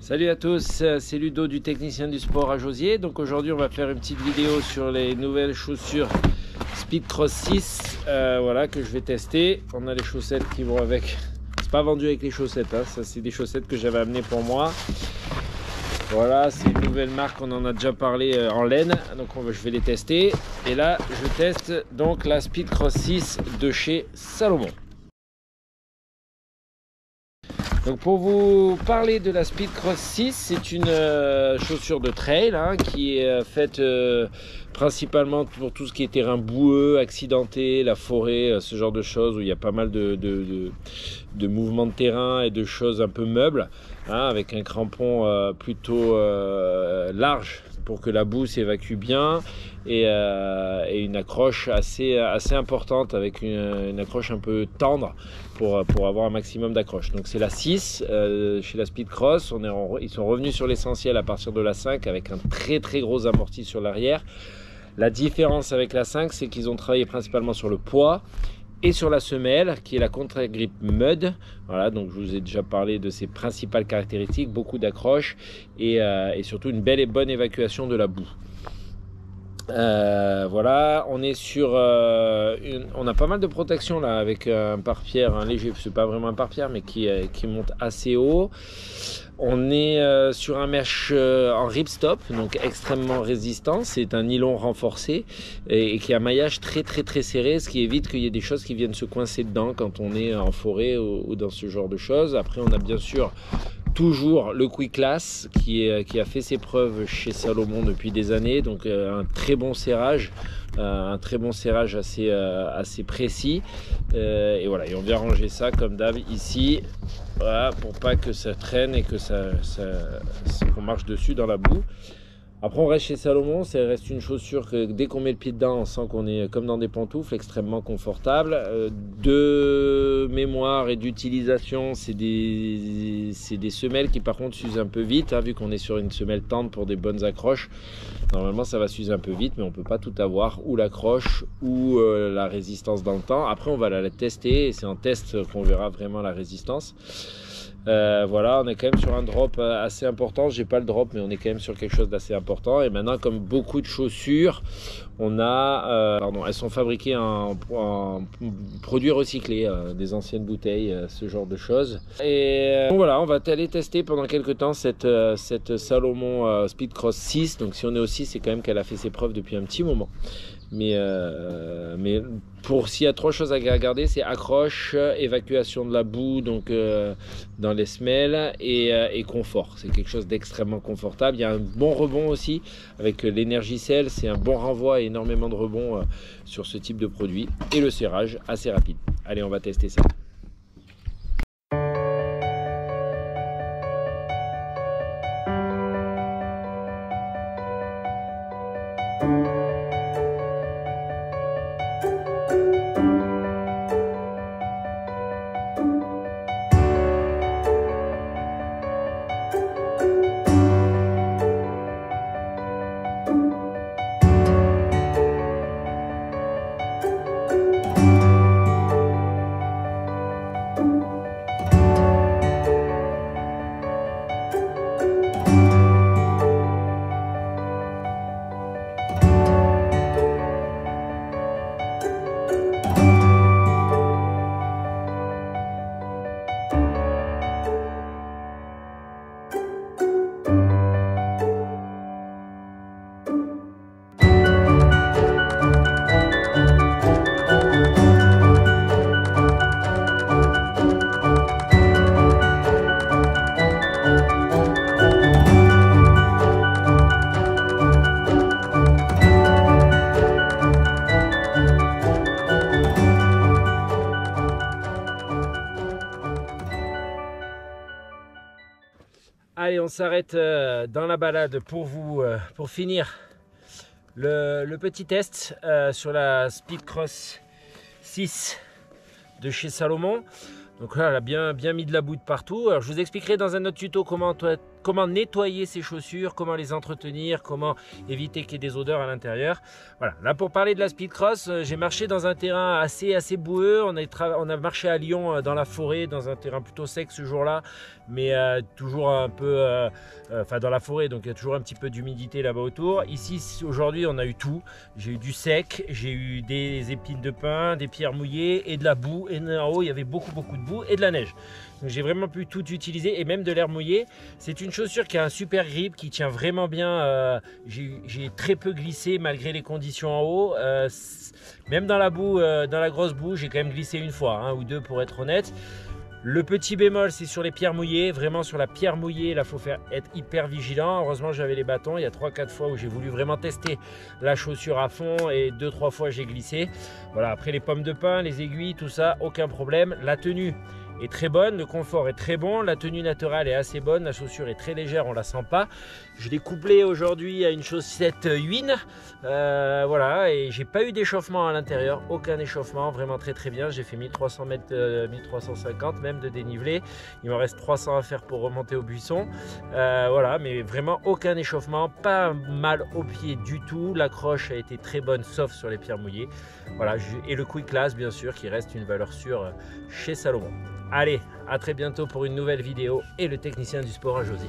Salut à tous, c'est Ludo du Technicien du Sport à Josier. Donc aujourd'hui on va faire une petite vidéo sur les nouvelles chaussures Speedcross 6 voilà, que je vais tester. On a les chaussettes qui vont avec. C'est pas vendu avec les chaussettes, hein. Ça c'est des chaussettes que j'avais amenées pour moi. Voilà, c'est une nouvelle marque, on en a déjà parlé en laine, donc je vais les tester. Et là je teste donc la Speedcross 6 de chez Salomon. Donc pour vous parler de la Speedcross 6, c'est une chaussure de trail hein, qui est faite principalement pour tout ce qui est terrain boueux, accidenté, la forêt, ce genre de choses où il y a pas mal de mouvements de terrain et de choses un peu meubles, hein, avec un crampon plutôt large pour que la boue s'évacue bien et une accroche assez importante avec une accroche un peu tendre pour avoir un maximum d'accroche. Donc c'est la 6 chez la Speedcross, ils sont revenus sur l'essentiel à partir de la 5 avec un très gros amorti sur l'arrière. La différence avec la 5, c'est qu'ils ont travaillé principalement sur le poids et sur la semelle qui est la contre-grippe Mud. Voilà, donc je vous ai déjà parlé de ses principales caractéristiques, beaucoup d'accroche et surtout une belle et bonne évacuation de la boue. Voilà, on est sur on a pas mal de protection là avec un pare-pierre, un léger, c'est pas vraiment un pare-pierre mais qui monte assez haut. On est sur un mesh en ripstop, donc extrêmement résistant. C'est un nylon renforcé et qui a un maillage très serré, ce qui évite qu'il y ait des choses qui viennent se coincer dedans quand on est en forêt ou dans ce genre de choses. Après on a bien sûr toujours le Quick-Lass qui a fait ses preuves chez Salomon depuis des années, donc un très bon serrage, assez précis, et voilà, et on vient ranger ça comme d'hab ici, voilà, pour pas que ça traîne et que qu'on marche dessus dans la boue. Après on reste chez Salomon, ça reste une chaussure que dès qu'on met le pied dedans on sent qu'on est comme dans des pantoufles, extrêmement confortable. De mémoire et d'utilisation, c'est des semelles qui par contre s'usent un peu vite, hein, vu qu'on est sur une semelle tendre pour des bonnes accroches. Normalement ça va s'user un peu vite mais on peut pas tout avoir, ou l'accroche ou la résistance dans le temps. Après on va la tester et c'est en test qu'on verra vraiment la résistance. Voilà, on est quand même sur un drop assez important. J'ai pas le drop mais on est quand même sur quelque chose d'assez important. Et maintenant, comme beaucoup de chaussures, on a elles sont fabriquées en produits recyclés, des anciennes bouteilles, ce genre de choses. Et voilà, on va aller tester pendant quelques temps cette Salomon Speedcross 6. Donc si on est au 6, c'est quand même qu'elle a fait ses preuves depuis un petit moment. Mais pour s'il y a trois choses à regarder, c'est accroche, évacuation de la boue, donc dans les semelles, et confort. C'est quelque chose d'extrêmement confortable. Il y a un bon rebond aussi avec l'Energicell, c'est un bon renvoi et énormément de rebond sur ce type de produit, et le serrage assez rapide. Allez, on va tester ça. Allez, on s'arrête dans la balade pour finir le petit test sur la Speedcross 6 de chez Salomon. Donc là, elle a bien mis de la boue de partout. Alors, je vous expliquerai dans un autre tuto comment comment nettoyer ses chaussures, comment les entretenir, comment éviter qu'il y ait des odeurs à l'intérieur. Voilà, là pour parler de la Speedcross, j'ai marché dans un terrain assez boueux. On a marché à Lyon dans la forêt, dans un terrain plutôt sec ce jour-là, mais toujours un peu dans la forêt, donc il y a toujours un petit peu d'humidité là-bas autour. Ici aujourd'hui on a eu tout, j'ai eu du sec, j'ai eu des épines de pin, des pierres mouillées et de la boue, et en haut il y avait beaucoup de boue et de la neige. Donc j'ai vraiment pu tout utiliser et même de l'air mouillé. C'est une chaussure qui a un super grip, qui tient vraiment bien. J'ai très peu glissé malgré les conditions en haut. Même dans la boue, dans la grosse boue, j'ai quand même glissé une fois, hein, ou deux pour être honnête. Le petit bémol, c'est sur les pierres mouillées. Vraiment sur la pierre mouillée, là, il faut être hyper vigilant. Heureusement, j'avais les bâtons. Il y a 3-4 fois où j'ai voulu vraiment tester la chaussure à fond et 2-3 fois j'ai glissé. Voilà, après les pommes de pin, les aiguilles, tout ça, aucun problème. La tenue est très bonne, le confort est très bon, la tenue naturelle est assez bonne, la chaussure est très légère, on la sent pas. Je l'ai couplée aujourd'hui à une chaussette Huine, voilà, et j'ai pas eu d'échauffement à l'intérieur, aucun échauffement, vraiment très bien. J'ai fait 1300 mètres, 1350 même de dénivelé, il me reste 300 à faire pour remonter au buisson, voilà, mais vraiment aucun échauffement, pas mal au pied du tout, l'accroche a été très bonne sauf sur les pierres mouillées, voilà, et le Quick Class bien sûr qui reste une valeur sûre chez Salomon. Allez, à très bientôt pour une nouvelle vidéo et le technicien du sport à Josy.